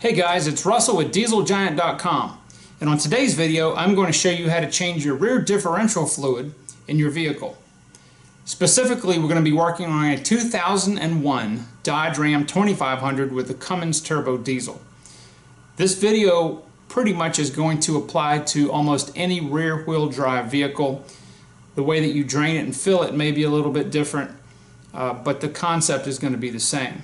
Hey guys, it's Russell with DieselGiant.com, and on today's video I'm going to show you how to change your rear differential fluid in your vehicle. Specifically, we're going to be working on a 2001 Dodge Ram 2500 with a Cummins turbo diesel. This video pretty much is going to apply to almost any rear wheel drive vehicle. The way that you drain it and fill it may be a little bit different, but the concept is going to be the same.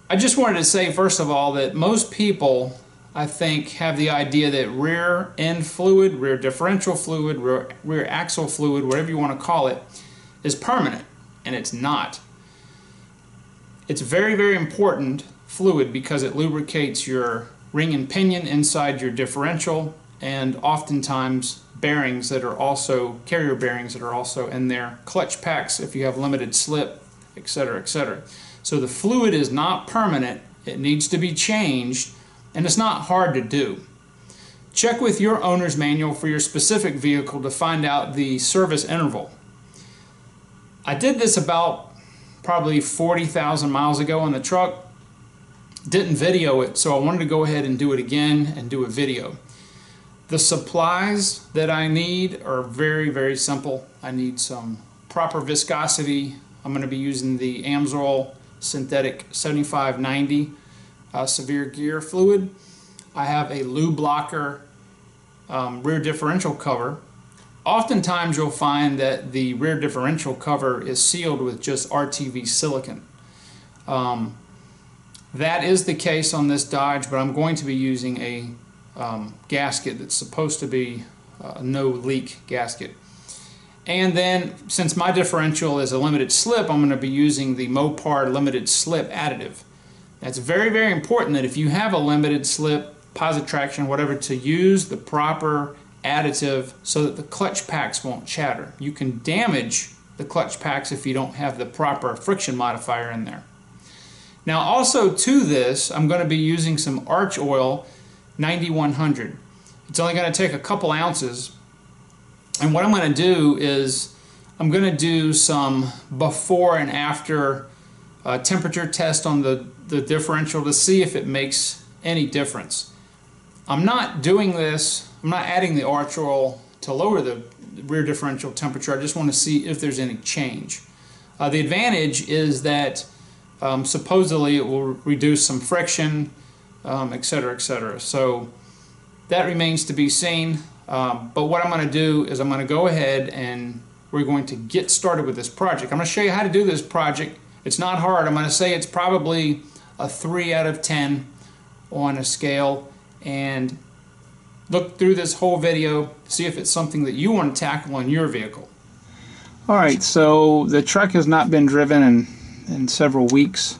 I just wanted to say first of all that most people, I think, have the idea that rear end fluid, rear differential fluid, rear axle fluid, whatever you want to call it, is permanent, and it's not. It's very, very important fluid because it lubricates your ring and pinion inside your differential, and oftentimes bearings that are also, carrier bearings that are also in there, clutch packs if you have limited slip, etc., etc. So the fluid is not permanent, it needs to be changed, and it's not hard to do. Check with your owner's manual for your specific vehicle to find out the service interval. I did this about probably 40,000 miles ago on the truck. Didn't video it, so I wanted to go ahead and do it again and do a video. The supplies that I need are very, very simple. I need some proper viscosity. I'm going to be using the Amsoil synthetic 7590 Severe Gear fluid. I have a Lube Locker rear differential cover. Oftentimes you'll find that the rear differential cover is sealed with just RTV silicone. That is the case on this Dodge, but I'm going to be using a gasket that's supposed to be a no leak gasket. And then, since my differential is a limited slip, I'm going to be using the Mopar limited slip additive. That's very, very important that if you have a limited slip, positive traction, whatever, to use the proper additive so that the clutch packs won't chatter. You can damage the clutch packs if you don't have the proper friction modifier in there. Now also to this, I'm going to be using some Archoil 9100. It's only going to take a couple ounces. And what I'm going to do is I'm going to do some before and after temperature test on the differential to see if it makes any difference. I'm not doing this, I'm not adding the Archoil to lower the rear differential temperature. I just want to see if there's any change. The advantage is that supposedly it will reduce some friction, etc., etc. So that remains to be seen. But what I'm going to do is I'm going to go ahead and we're going to get started with this project. I'm going to show you how to do this project. It's not hard. I'm going to say it's probably a 3 out of 10 on a scale, and look through this whole video, see if it's something that you want to tackle on your vehicle. Alright, so the truck has not been driven in several weeks.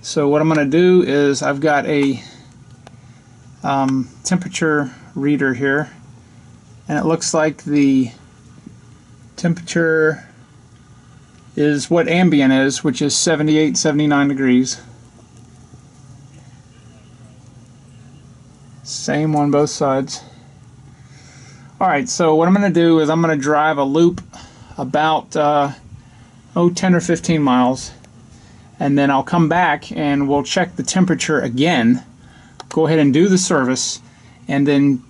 So what I'm going to do is I've got a temperature reader here, and it looks like the temperature is what ambient is, which is 78, 79 degrees. Same on both sides. Alright, so what I'm going to do is I'm going to drive a loop about 10 or 15 miles, and then I'll come back and we'll check the temperature again, go ahead and do the service, and then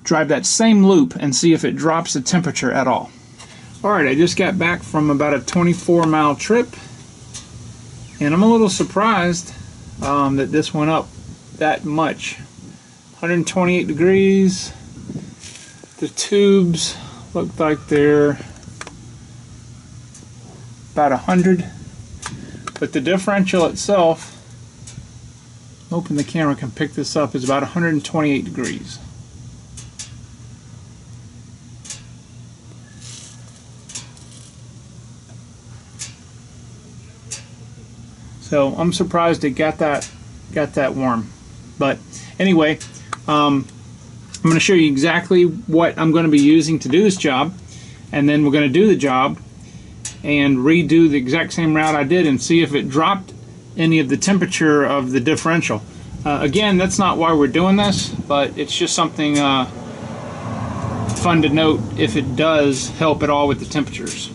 drive that same loop and see if it drops the temperature at all. Alright, I just got back from about a 24-mile trip, and I'm a little surprised that this went up that much. 128 degrees. The tubes look like they're about 100, but the differential itself, hoping the camera can pick this up, is about 128 degrees. So I'm surprised it got that warm. But anyway, I'm going to show you exactly what I'm going to be using to do this job, and then we're going to do the job and redo the exact same route I did and see if it dropped any of the temperature of the differential. Again, that's not why we're doing this, but it's just something fun to note if it does help at all with the temperatures.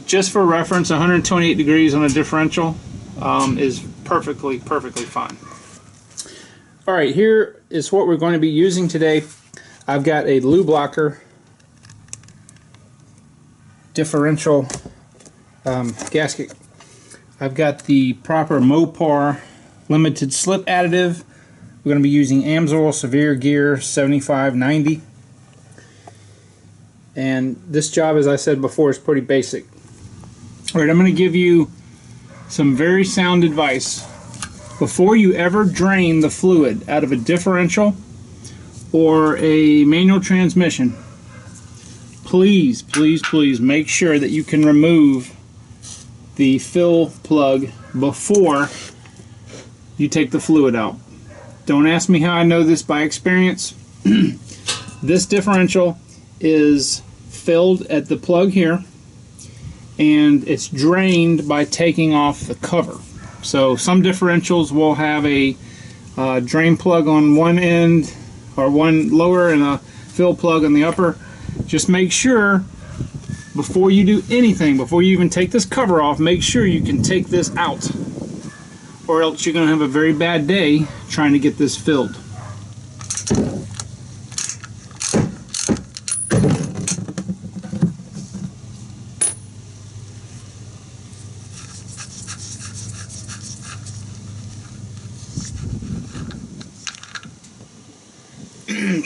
Just for reference, 128 degrees on a differential is perfectly fine. Alright, here is what we're going to be using today. I've got a Lube Locker differential gasket. I've got the proper Mopar limited slip additive. We're going to be using Amsoil Severe Gear 7590. And this job, as I said before, is pretty basic. Alright, I'm going to give you some very sound advice. Before you ever drain the fluid out of a differential or a manual transmission, please, please, please make sure that you can remove the fill plug before you take the fluid out. Don't ask me how I know this by experience. This differential is filled at the plug here, and it's drained by taking off the cover. So some differentials will have a drain plug on one end, or one lower, and a fill plug on the upper. Just make sure before you do anything, before you even take this cover off, make sure you can take this out, or else you're going to have a very bad day trying to get this filled.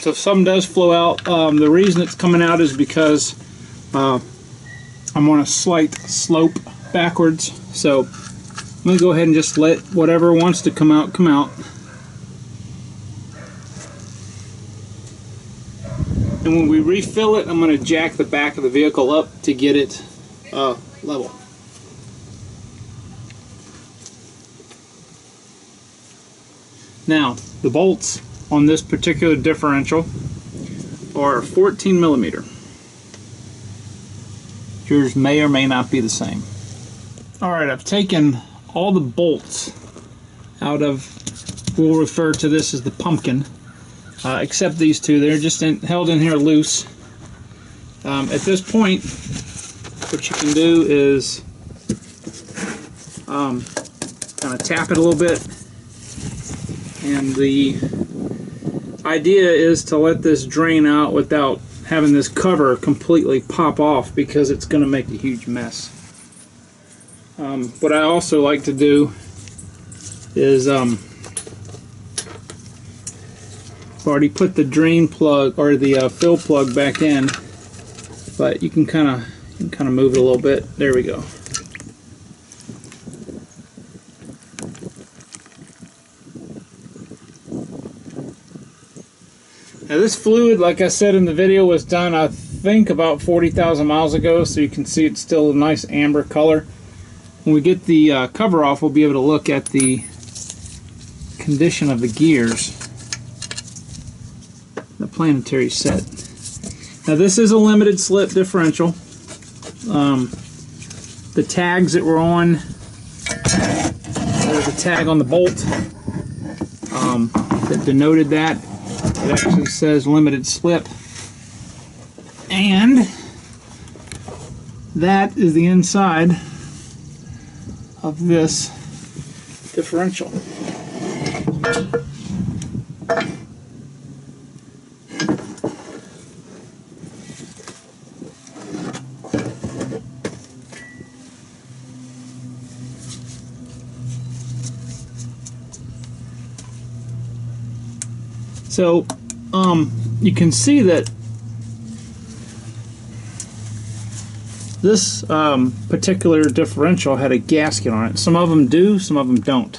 So if some does flow out, the reason it's coming out is because I'm on a slight slope backwards. So I'm going to go ahead and just let whatever wants to come out, come out. And when we refill it, I'm going to jack the back of the vehicle up to get it level. Now, the bolts on this particular differential are 14 millimeter. Yours may or may not be the same. Alright, I've taken all the bolts out of, we'll refer to this as the pumpkin, except these two. They're just held in here loose. At this point, what you can do is kind of tap it a little bit, and the idea is to let this drain out without having this cover completely pop off, because it's going to make a huge mess. What I also like to do is I've already put the drain plug or the fill plug back in, but you can kind of move it a little bit. There we go. Now this fluid, like I said in the video, was done I think about 40,000 miles ago, so you can see it's still a nice amber color. When we get the cover off, we'll be able to look at the condition of the gears, the planetary set. Now this is a limited slip differential. The tags that were on, there's a tag on the bolt that denoted that. It actually says limited slip, and that is the inside of this differential. So you can see that this particular differential had a gasket on it. Some of them do, some of them don't.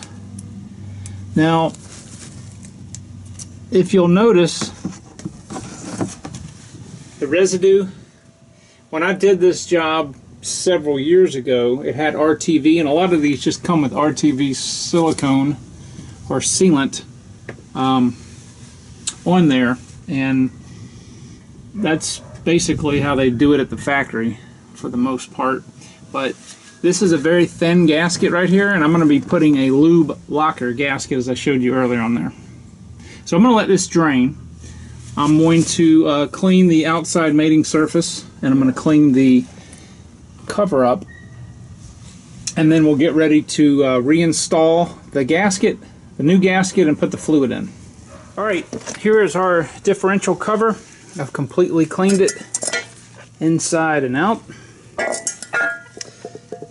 Now, if you'll notice, the residue, when I did this job several years ago, it had RTV, and a lot of these just come with RTV silicone or sealant on there, and that's basically how they do it at the factory for the most part. But this is a very thin gasket right here, and I'm going to be putting a Lube Locker gasket as I showed you earlier on there. So I'm going to let this drain. I'm going to clean the outside mating surface, and I'm going to clean the cover up, and then we'll get ready to reinstall the gasket, the new gasket, and put the fluid in. Alright, here is our differential cover. I've completely cleaned it inside and out.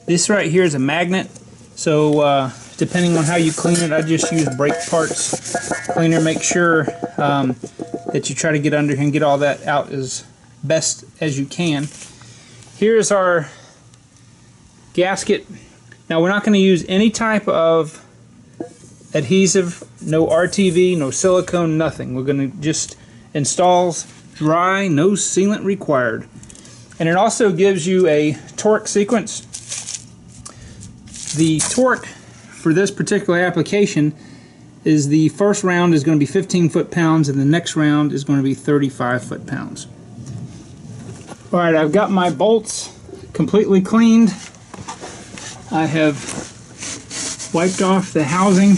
This right here is a magnet, so depending on how you clean it, I just use brake parts cleaner. Make sure that you try to get under here and get all that out as best as you can. Here's our gasket. Now we're not going to use any type of adhesive, no RTV, no silicone, nothing. We're going to just install dry, no sealant required. And it also gives you a torque sequence. The torque for this particular application is the first round is going to be 15 foot-pounds and the next round is going to be 35 foot-pounds. Alright, I've got my bolts completely cleaned. I have wiped off the housing,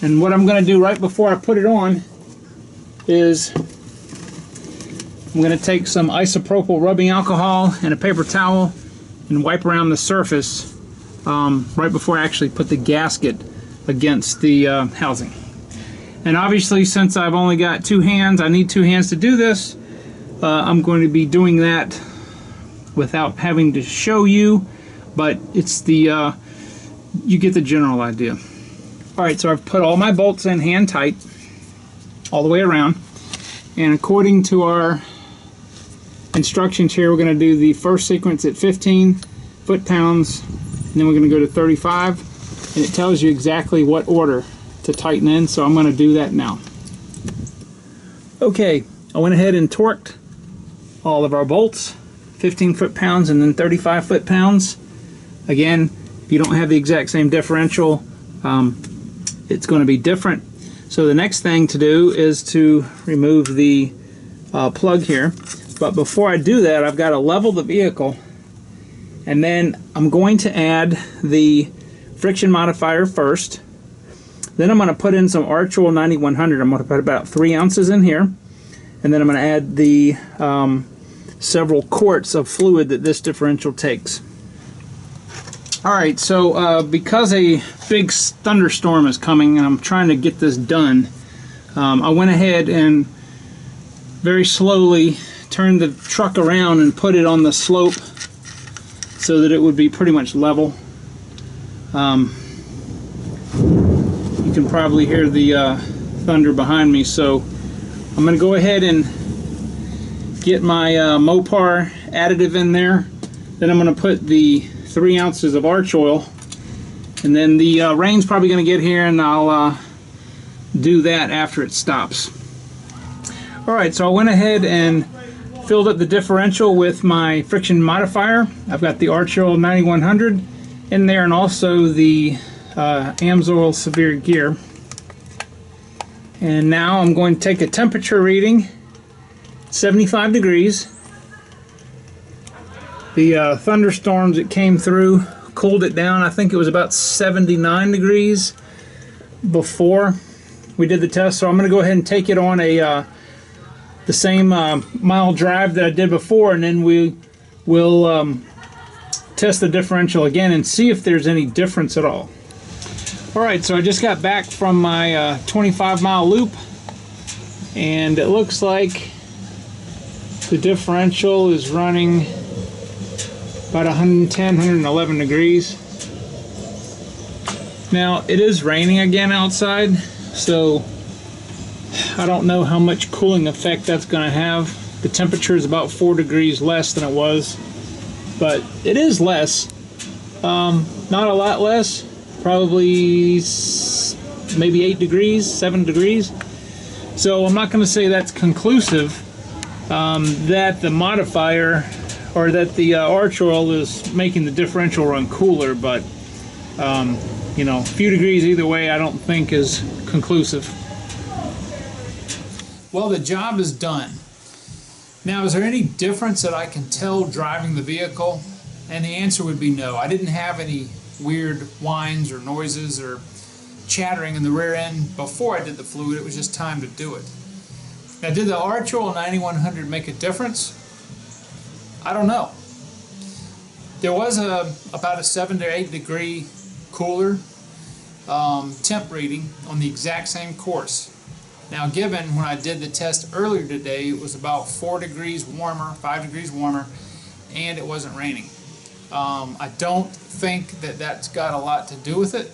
and what I'm going to do right before I put it on is I'm going to take some isopropyl rubbing alcohol and a paper towel and wipe around the surface right before I actually put the gasket against the housing. And obviously, since I've only got two hands, I need two hands to do this. I'm going to be doing that without having to show you, but it's the you get the general idea. Alright, so I've put all my bolts in hand tight all the way around, and according to our instructions here, we're going to do the first sequence at 15 foot-pounds, and then we're going to go to 35, and it tells you exactly what order to tighten in, so I'm going to do that now. Okay, I went ahead and torqued all of our bolts, 15 foot-pounds and then 35 foot-pounds. Again, if you don't have the exact same differential, it's going to be different. So the next thing to do is to remove the plug here. But before I do that, I've got to level the vehicle, and then I'm going to add the friction modifier first. Then I'm going to put in some Archoil 9100. I'm going to put about 3 ounces in here, and then I'm going to add the several quarts of fluid that this differential takes. Alright, so because a big thunderstorm is coming and I'm trying to get this done, I went ahead and very slowly turned the truck around and put it on the slope so that it would be pretty much level. You can probably hear the thunder behind me, so I'm going to go ahead and get my Mopar additive in there. Then I'm going to put the 3 ounces of Archoil, and then the rain's probably going to get here, and I'll do that after it stops. Alright, so I went ahead and filled up the differential with my friction modifier. I've got the Archoil 9100 in there, and also the Amsoil Severe Gear. And now I'm going to take a temperature reading, 75 degrees. The thunderstorms that came through cooled it down. I think it was about 79 degrees before we did the test. So I'm going to go ahead and take it on a the same mile drive that I did before, and then we'll test the differential again and see if there's any difference at all. Alright, so I just got back from my 25-mile loop, and it looks like the differential is running about 110, 111 degrees. Now, it is raining again outside, so I don't know how much cooling effect that's going to have. The temperature is about 4 degrees less than it was, but it is less. Not a lot less, probably maybe 8 degrees, 7 degrees. So I'm not going to say that's conclusive that the modifier or that the Archoil is making the differential run cooler, but you know, a few degrees either way I don't think is conclusive. Well, the job is done. Now, is there any difference that I can tell driving the vehicle? And the answer would be no. I didn't have any weird whines or noises or chattering in the rear end before I did the fluid. It was just time to do it. Now, did the Archoil 9100 make a difference? I don't know. There was about a 7 to 8 degree cooler temp reading on the exact same course. Now given when I did the test earlier today, it was about 4 degrees warmer, 5 degrees warmer, and it wasn't raining. I don't think that that's got a lot to do with it,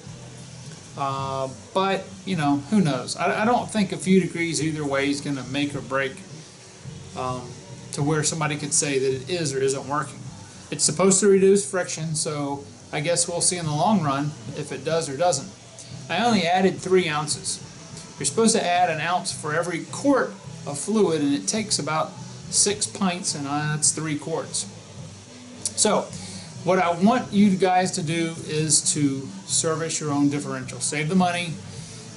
but you know, who knows. I don't think a few degrees either way is going to make or break to where somebody could say that it is or isn't working. It's supposed to reduce friction, so I guess we'll see in the long run if it does or doesn't. I only added 3 ounces. You're supposed to add 1 ounce for every quart of fluid, and it takes about 6 pints, and that's 3 quarts. So what I want you guys to do is to service your own differential. Save the money.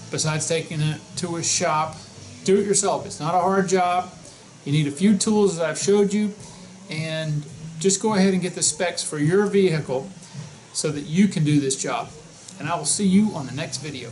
Besides taking it to a shop, do it yourself. It's not a hard job. You need a few tools that I've showed you, and just go ahead and get the specs for your vehicle so that you can do this job. And I will see you on the next video.